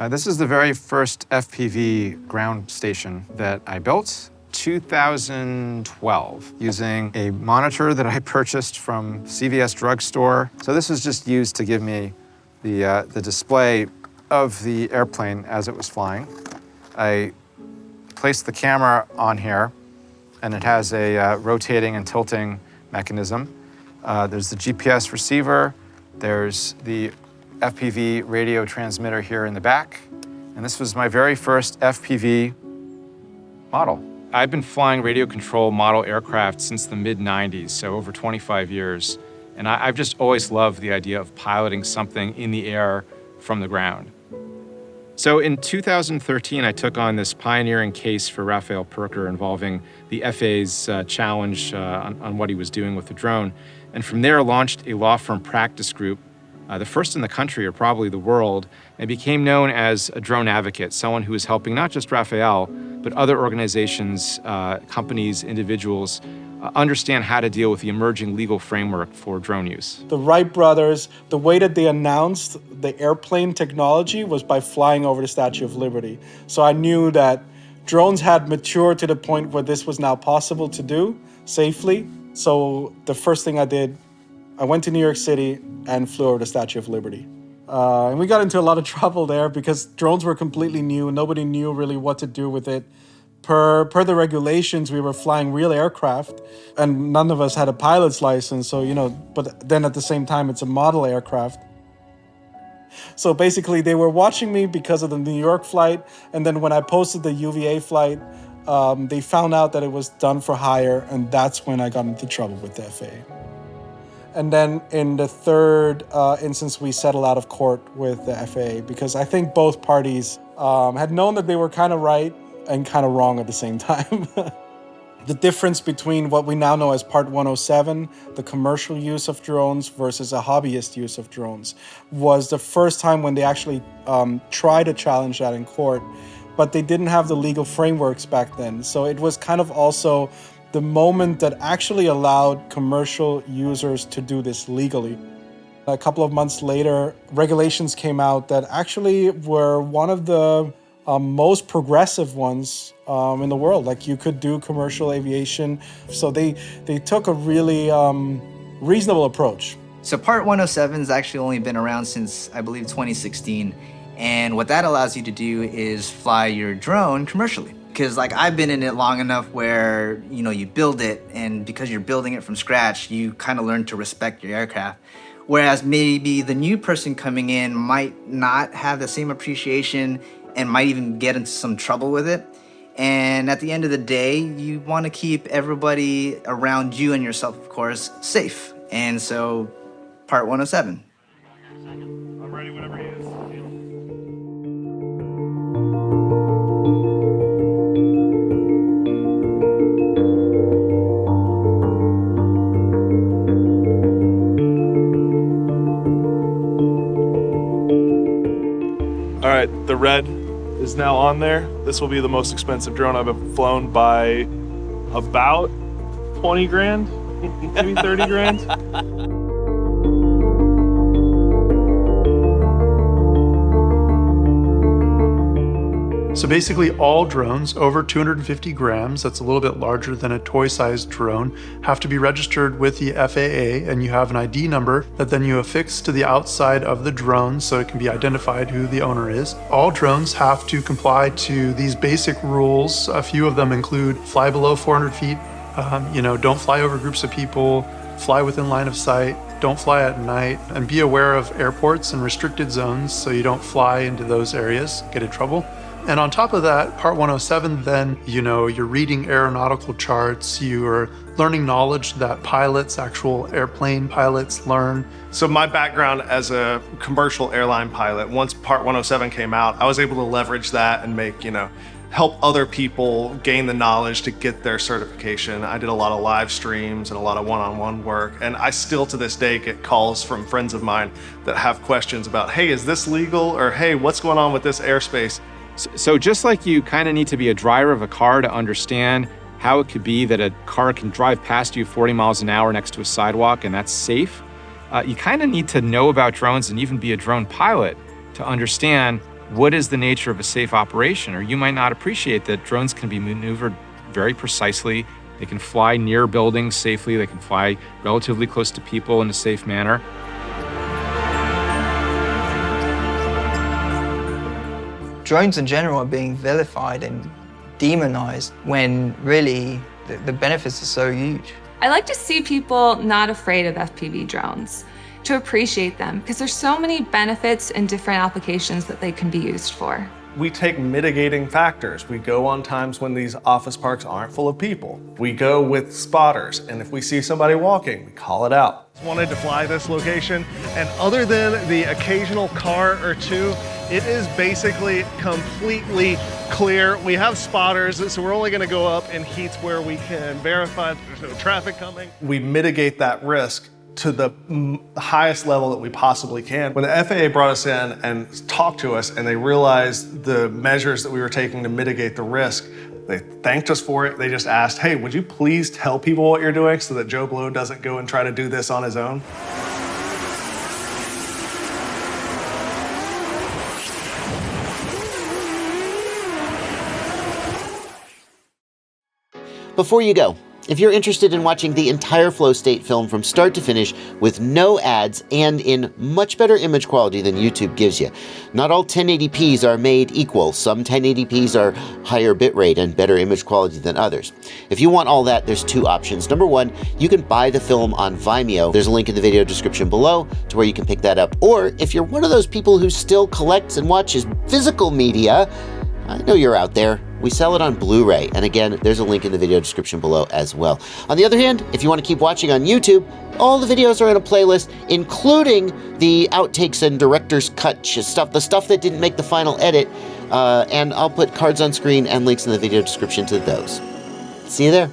This is the very first FPV ground station that I built, 2012, using a monitor that I purchased from CVS drugstore. So this was just used to give me the display of the airplane as it was flying. I placed the camera on here, and it has a rotating and tilting mechanism. There's the GPS receiver, there's the FPV radio transmitter here in the back, and this was my very first FPV model. I've been flying radio control model aircraft since the mid-90s, so over 25 years, and I've just always loved the idea of piloting something in the air from the ground. So in 2013, I took on this pioneering case for Rafael Perker involving the FAA's challenge on what he was doing with the drone, and from there launched a law firm practice group, the first in the country or probably the world, and became known as a drone advocate, someone who is helping not just Rafael, but other organizations, companies, individuals, understand how to deal with the emerging legal framework for drone use. The Wright brothers, the way that they announced the airplane technology was by flying over the Statue of Liberty. So I knew that drones had matured to the point where this was now possible to do safely. So the first thing I did, I went to New York City and flew over the Statue of Liberty. And we got into a lot of trouble there because drones were completely new. Nobody knew really what to do with it. Per the regulations, we were flying real aircraft, and none of us had a pilot's license. So, but then at the same time, it's a model aircraft. So basically, they were watching me because of the New York flight. And then when I posted the UVA flight, they found out that it was done for hire. And that's when I got into trouble with the FAA. And then in the third instance, we settled out of court with the FAA because I think both parties had known that they were kind of right and kind of wrong at the same time. The difference between what we now know as Part 107, the commercial use of drones versus a hobbyist use of drones, was the first time when they actually tried to challenge that in court, but they didn't have the legal frameworks back then. So it was kind of also the moment that actually allowed commercial users to do this legally. A couple of months later, regulations came out that actually were one of the most progressive ones in the world. Like you could do commercial aviation. So they took a really reasonable approach. So Part 107 has actually only been around since, I believe, 2016. And what that allows you to do is fly your drone commercially. Because I've been in it long enough where, you build it, and because you're building it from scratch, you kind of learn to respect your aircraft. Whereas maybe the new person coming in might not have the same appreciation and might even get into some trouble with it. And at the end of the day, you want to keep everybody around you and yourself, of course, safe. And so, Part 107. I'm ready whenever he is. All right, the red is now on there. This will be the most expensive drone I've ever flown by about 20 grand, maybe 30 grand. So basically all drones over 250 grams, that's a little bit larger than a toy-sized drone, have to be registered with the FAA, and you have an ID number that then you affix to the outside of the drone so it can be identified who the owner is. All drones have to comply to these basic rules. A few of them include fly below 400 feet, don't fly over groups of people, fly within line of sight, don't fly at night, and be aware of airports and restricted zones so you don't fly into those areas, get in trouble. And on top of that, Part 107, then, you're reading aeronautical charts, you're learning knowledge that pilots, actual airplane pilots learn. So my background as a commercial airline pilot, once Part 107 came out, I was able to leverage that and help other people gain the knowledge to get their certification. I did a lot of live streams and a lot of one-on-one work. And I still to this day get calls from friends of mine that have questions about, hey, is this legal? Or hey, what's going on with this airspace? So just like you kind of need to be a driver of a car to understand how it could be that a car can drive past you 40 miles an hour next to a sidewalk and that's safe, you kind of need to know about drones and even be a drone pilot to understand what is the nature of a safe operation? Or you might not appreciate that drones can be maneuvered very precisely. They can fly near buildings safely. They can fly relatively close to people in a safe manner. Drones in general are being vilified and demonized when really the benefits are so huge. I like to see people not afraid of FPV drones, to appreciate them, because there's so many benefits and different applications that they can be used for. We take mitigating factors. We go on times when these office parks aren't full of people. We go with spotters, and if we see somebody walking, we call it out. Wanted to fly this location, and other than the occasional car or two, it is basically completely clear. We have spotters, so we're only gonna go up in heats where we can verify that there's no traffic coming. We mitigate that risk to the highest level that we possibly can. When the FAA brought us in and talked to us and they realized the measures that we were taking to mitigate the risk, they thanked us for it. They just asked, hey, would you please tell people what you're doing so that Joe Blow doesn't go and try to do this on his own? Before you go, if you're interested in watching the entire FlowState film from start to finish with no ads and in much better image quality than YouTube gives you, not all 1080p's are made equal. Some 1080p's are higher bitrate and better image quality than others. If you want all that, there's two options. Number one, you can buy the film on Vimeo. There's a link in the video description below to where you can pick that up. Or if you're one of those people who still collects and watches physical media, I know you're out there. We sell it on Blu-ray, and again, there's a link in the video description below as well. On the other hand, if you want to keep watching on YouTube, all the videos are in a playlist, including the outtakes and director's cut stuff, the stuff that didn't make the final edit, and I'll put cards on screen and links in the video description to those. See you there.